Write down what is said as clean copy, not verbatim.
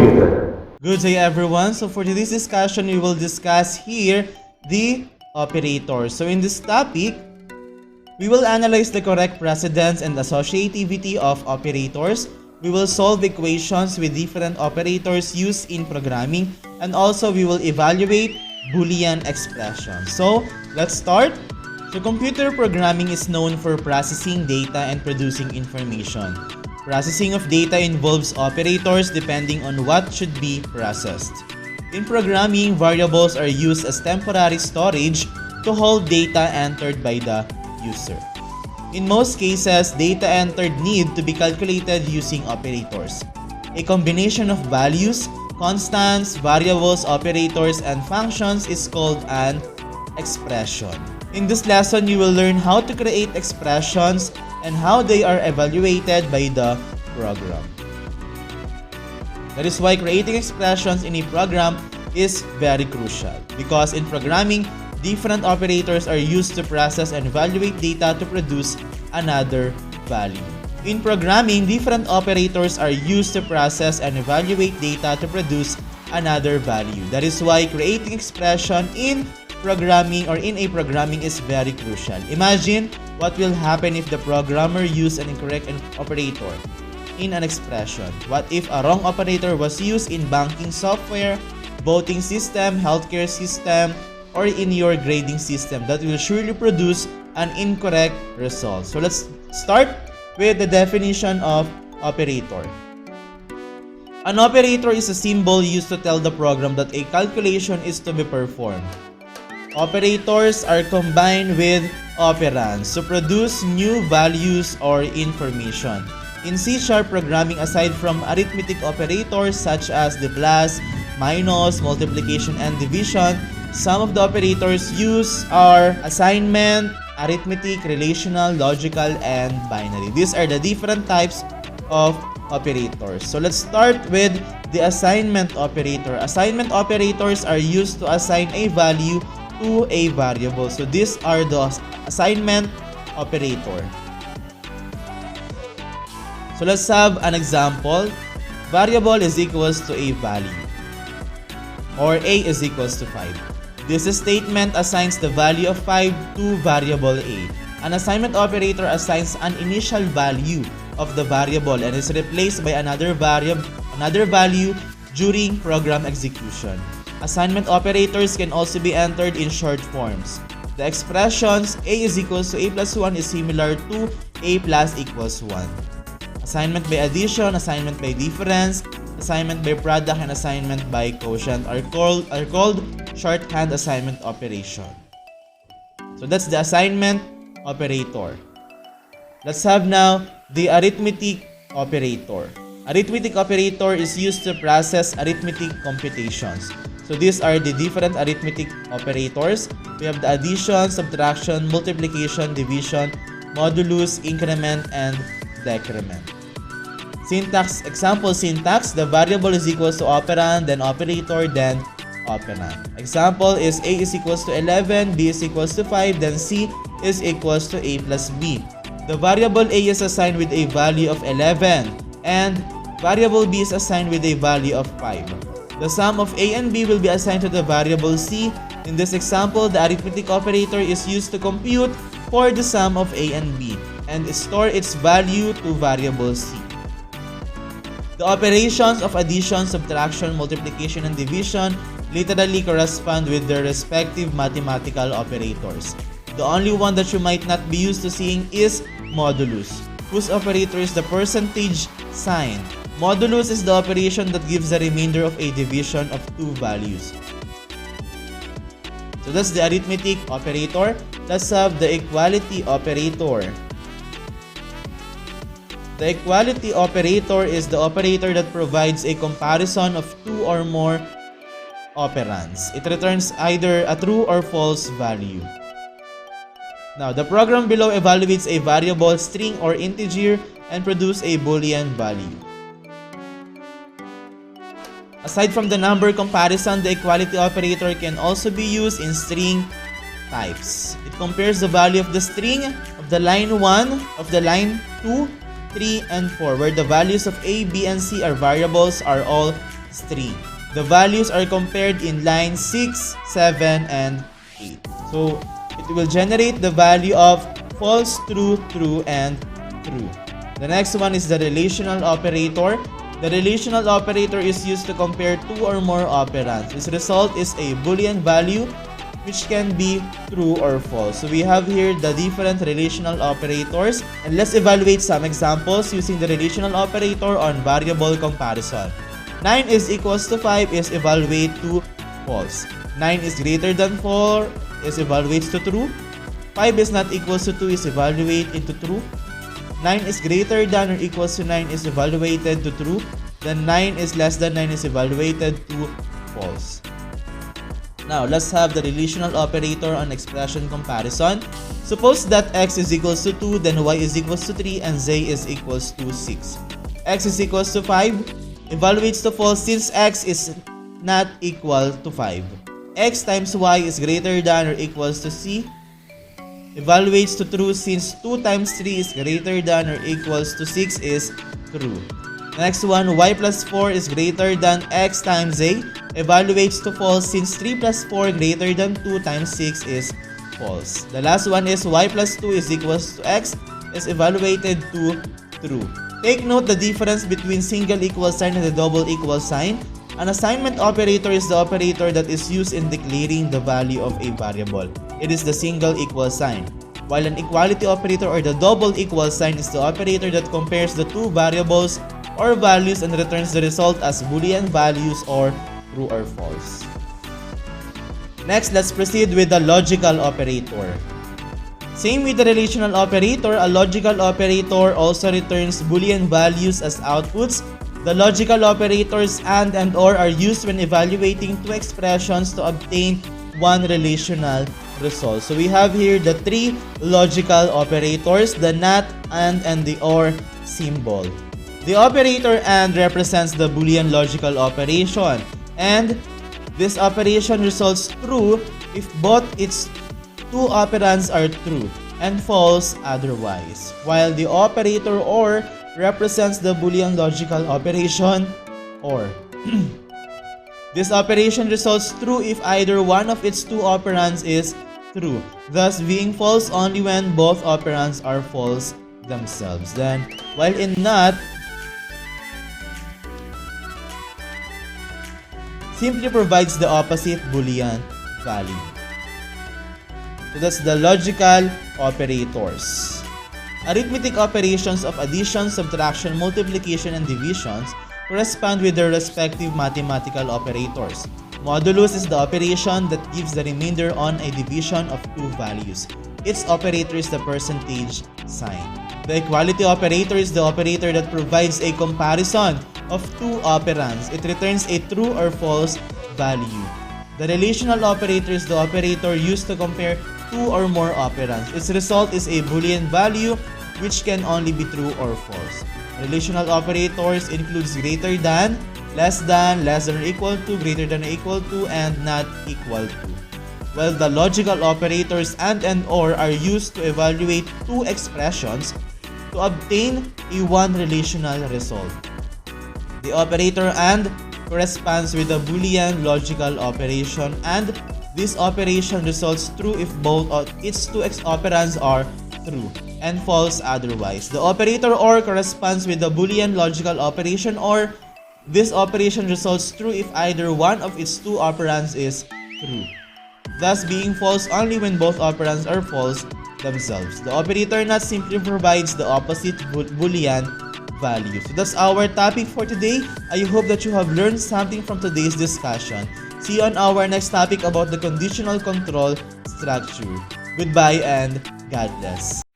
operator. Good day everyone. So for today's discussion, we will discuss here the operator. So in this topic, we will analyze the correct precedence and associativity of operators. We will solve equations with different operators used in programming, and also we will evaluate Boolean expressions. So let's start. So computer programming is known for processing data and producing information. Processing of data involves operators depending on what should be processed. In programming, variables are used as temporary storage to hold data entered by the user. In most cases, data entered need to be calculated using operators. A combination of values, constants, variables, operators, and functions is called an expression. In this lesson, you will learn how to create expressions and how they are evaluated by the program. That is why creating expressions in a program is very crucial, because in programming, different operators are used to process and evaluate data to produce another value. In programming, different operators are used to process and evaluate data to produce another value. That is why creating expression in programming or in a programming is very crucial. Imagine what will happen if the programmer used an incorrect operator in an expression. What if a wrong operator was used in banking software, voting system, healthcare system, or in your grading system? That will surely produce an incorrect result. So let's start with the definition of operator. An operator is a symbol used to tell the program that a calculation is to be performed. Operators are combined with operands to produce new values or information. In C# programming, aside from arithmetic operators such as the plus, minus, multiplication, and division, some of the operators used are assignment, arithmetic, relational, logical, and binary. These are the different types of operators. So let's start with the assignment operator. Assignment operators are used to assign a value to a variable. So these are the assignment operator. So let's have an example. Variable is equals to a value, or a is equals to 5. This statement assigns the value of 5 to variable a. An assignment operator assigns an initial value of the variable and is replaced by another value during program execution. Assignment operators can also be entered in short forms. The expressions a is equals to a plus 1 is similar to a plus equals 1. Assignment by addition, assignment by difference, assignment by product, and assignment by quotient are called shorthand assignment operation. So that's the assignment operator. Let's have now the arithmetic operator. Arithmetic operator is used to process arithmetic computations. So these are the different arithmetic operators. We have the addition, subtraction, multiplication, division, modulus, increment, and decrement. Syntax, example syntax, the variable is equals to operand, then operator, then operand. Example is a is equals to 11, b is equals to 5, then c is equals to a plus b. The variable a is assigned with a value of 11, and variable b is assigned with a value of 5. The sum of a and b will be assigned to the variable c. In this example, the arithmetic operator is used to compute for the sum of a and b and store its value to variable c. The operations of addition, subtraction, multiplication, and division literally correspond with their respective mathematical operators. The only one that you might not be used to seeing is modulus, whose operator is the percentage sign. Modulus is the operation that gives the remainder of a division of two values. So that's the arithmetic operator. Let's have the equality operator. The equality operator is the operator that provides a comparison of two or more operands. It returns either a true or false value. Now, the program below evaluates a variable, string, or integer and produces a Boolean value. Aside from the number comparison, the equality operator can also be used in string types. It compares the value of the string of the line 1, of the line 2, 3, and 4, where the values of A, B, and C are variables are all 3. The values are compared in line 6, 7, and 8. So, it will generate the value of false, true, true, and true. The next one is the relational operator. The relational operator is used to compare two or more operands. Its result is a Boolean value which can be true or false. So we have here the different relational operators, and let's evaluate some examples using the relational operator on variable comparison. 9 is equals to 5 is evaluate to false. 9 is greater than 4 is evaluates to true. 5 is not equals to 2 is evaluate into true. 9 is greater than or equals to 9 is evaluated to true. Then 9 is less than 9 is evaluated to false. Now, let's have the relational operator on expression comparison. Suppose that x is equals to 2, then y is equals to 3, and z is equals to 6. X is equals to 5, evaluates to false since x is not equal to 5. X times y is greater than or equals to c, evaluates to true since 2 times 3 is greater than or equals to 6 is true. Next one, y plus 4 is greater than x times z, evaluates to false since 3 plus 4 greater than 2 times 6 is false. The last one is y plus 2 is equals to x is evaluated to true. Take note the difference between single equal sign and the double equal sign. An assignment operator is the operator that is used in declaring the value of a variable. It is the single equal sign. While an equality operator or the double equal sign is the operator that compares the two variables or values and returns the result as Boolean values or true or false. Next, let's proceed with the logical operator. Same with the relational operator, a logical operator also returns Boolean values as outputs. The logical operators and or are used when evaluating two expressions to obtain one relational result. So we have here the three logical operators, the not, and the or symbol. The operator and represents the Boolean logical operation, and this operation results true if both its two operands are true and false otherwise, while the operator or represents the Boolean logical operation or. This operation results true if either one of its two operands is true, thus being false only when both operands are false themselves. Then, while in not, simply provides the opposite Boolean value. So that's the logical operators. Arithmetic operations of addition, subtraction, multiplication, and divisions correspond with their respective mathematical operators. Modulus is the operation that gives the remainder on a division of two values. Its operator is the percentage sign. The equality operator is the operator that provides a comparison of two operands. It returns a true or false value. The relational operator is the operator used to compare two or more operands. Its result is a Boolean value which can only be true or false. Relational operators includes greater than, less than or equal to, greater than or equal to, and not equal to. While the logical operators and or are used to evaluate two expressions to obtain a one relational result. The operator and corresponds with the Boolean logical operation, and this operation results true if both of its two operands are true and false otherwise. The operator or corresponds with the Boolean logical operation or. This operation results true if either one of its two operands is true, thus being false only when both operands are false themselves. The operator not simply provides the opposite Boolean value. So that's our topic for today. I hope that you have learned something from today's discussion. See you on our next topic about the conditional control structure. Goodbye and God bless.